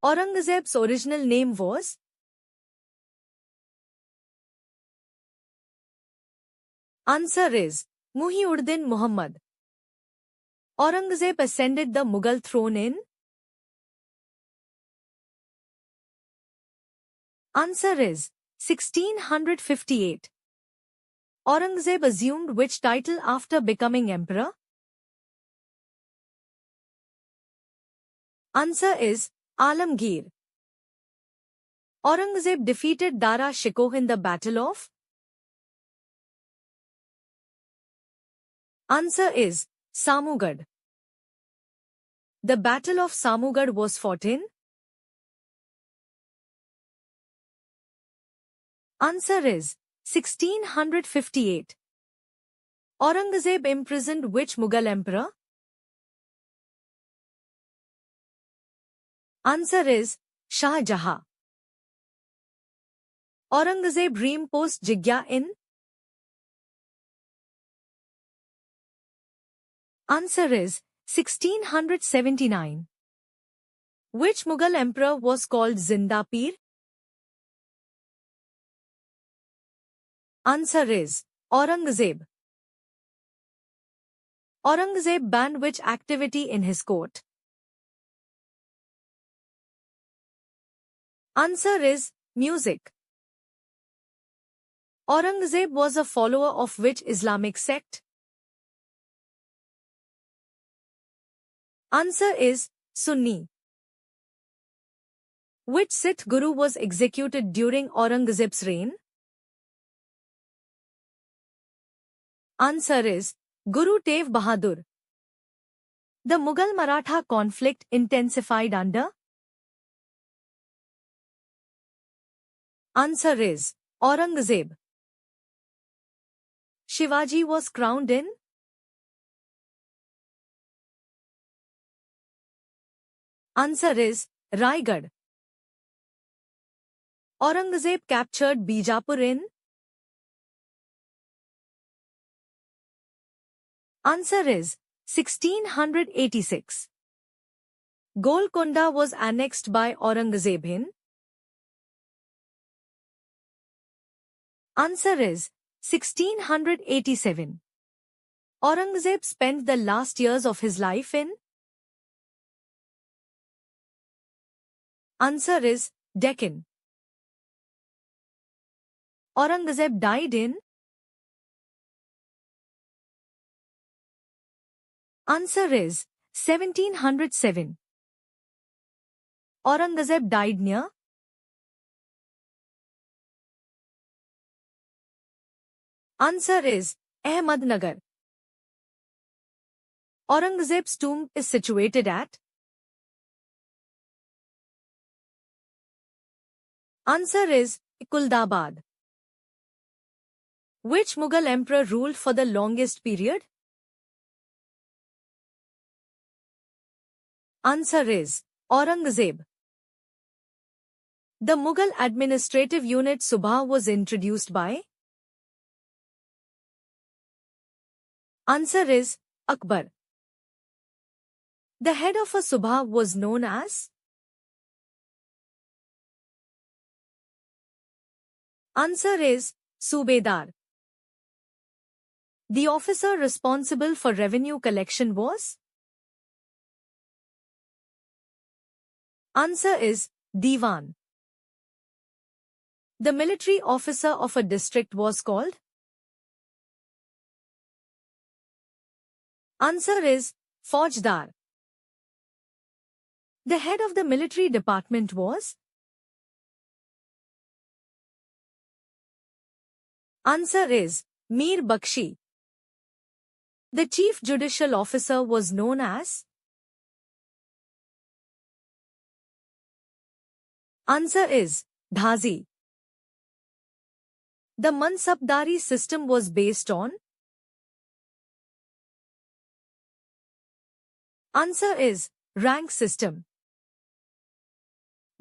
Aurangzeb's original name was? Answer is Muhyiddin Muhammad. Aurangzeb ascended the Mughal throne in? Answer is 1658. Aurangzeb assumed which title after becoming emperor? Answer is Alamgir. Aurangzeb defeated Dara Shikoh in the Battle of? Answer is Samugad. The Battle of Samugad was fought in? Answer is 1658. Aurangzeb imprisoned which Mughal emperor? Answer is Shah Jahan. Aurangzeb reimposed jizya in? Answer is 1679. Which Mughal emperor was called Zinda Pir? Answer is Aurangzeb. Aurangzeb banned which activity in his court? Answer is music. Aurangzeb was a follower of which Islamic sect? Answer is Sunni. Which Sikh Guru was executed during Aurangzeb's reign? Answer is Guru Tegh Bahadur. The Mughal-Maratha conflict intensified under? Answer is Aurangzeb. Shivaji was crowned in? Answer is Raigad. Aurangzeb captured Bijapur in? Answer is 1686. Golconda was annexed by Aurangzeb in? Answer is 1687. Aurangzeb spent the last years of his life in? Answer is Deccan. Aurangzeb died in? Answer is 1707. Aurangzeb died near? Answer is Ahmednagar. Aurangzeb's tomb is situated at? Answer is Kuldabad. Which Mughal emperor ruled for the longest period? Answer is Aurangzeb. The Mughal administrative unit Subha was introduced by? Answer is Akbar. The head of a Subha was known as? Answer is Subedar. The officer responsible for revenue collection was? Answer is Diwan. The military officer of a district was called? Answer is Faujdar. The head of the military department was? Answer is Mir Bakshi. The chief judicial officer was known as? Answer is Dhazi. The Mansabdari system was based on? Answer is rank system.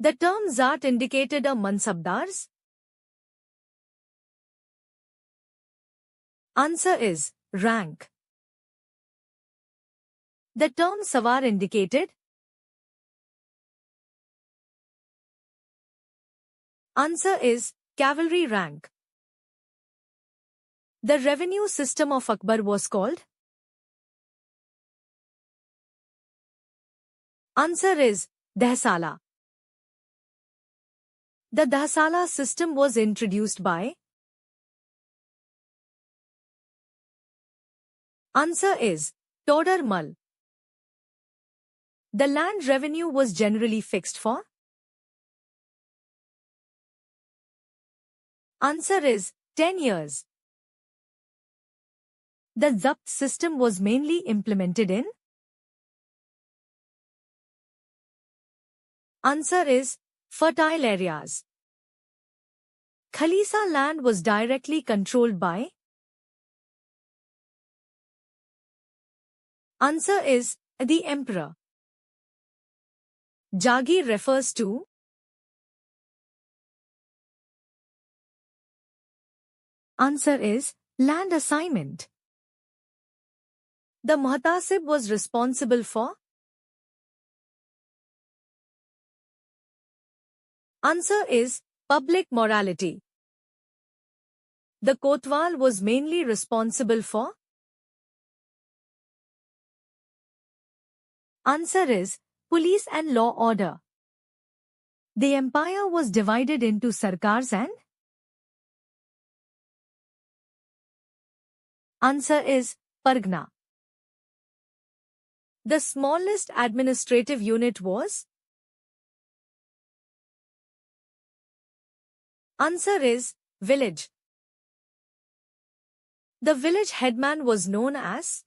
The term Zat indicated a Mansabdars? Answer is rank. The term Sawar indicated? Answer is cavalry rank. The revenue system of Akbar was called? Answer is Dahsala. The Dahsala system was introduced by? Answer is Todar Mal. The land revenue was generally fixed for? Answer is 10 years. The Zabt system was mainly implemented in? Answer is fertile areas. Khalisa land was directly controlled by? Answer is the emperor. Jagir refers to? Answer is land assignment. The Muhtasib was responsible for? Answer is public morality. The Kotwal was mainly responsible for? Answer is police and law order. The empire was divided into Sarkars and? Answer is Pargna. The smallest administrative unit was? Answer is village. The village headman was known as?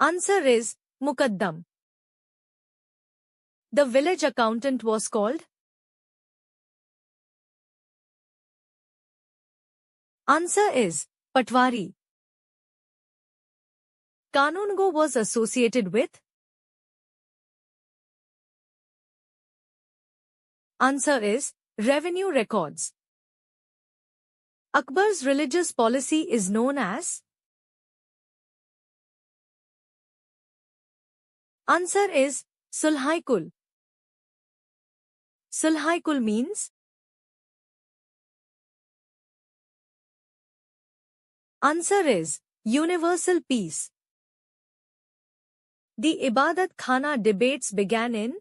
Answer is Mukaddam. The village accountant was called? Answer is Patwari. Kanungo was associated with? Answer is revenue records. Akbar's religious policy is known as? Answer is Sulhaikul. Sulhaikul means? Answer is universal peace. The Ibadat Khana debates began in?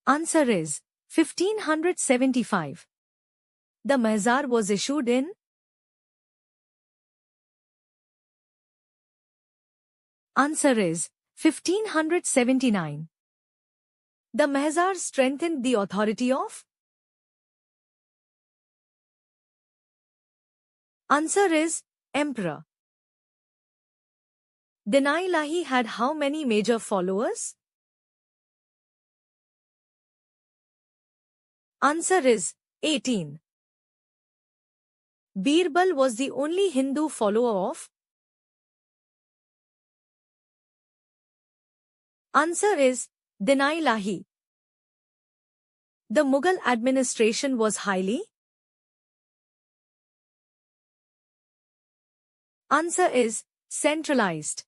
Answer is 1575. The Mahzar was issued in? Answer is 1579. The Mahzar strengthened the authority of? Answer is emperor. Dina Ilahi had how many major followers? Answer is 18. Birbal was the only Hindu follower of? Answer is Dina Ilahi. The Mughal administration was highly? Answer is centralized.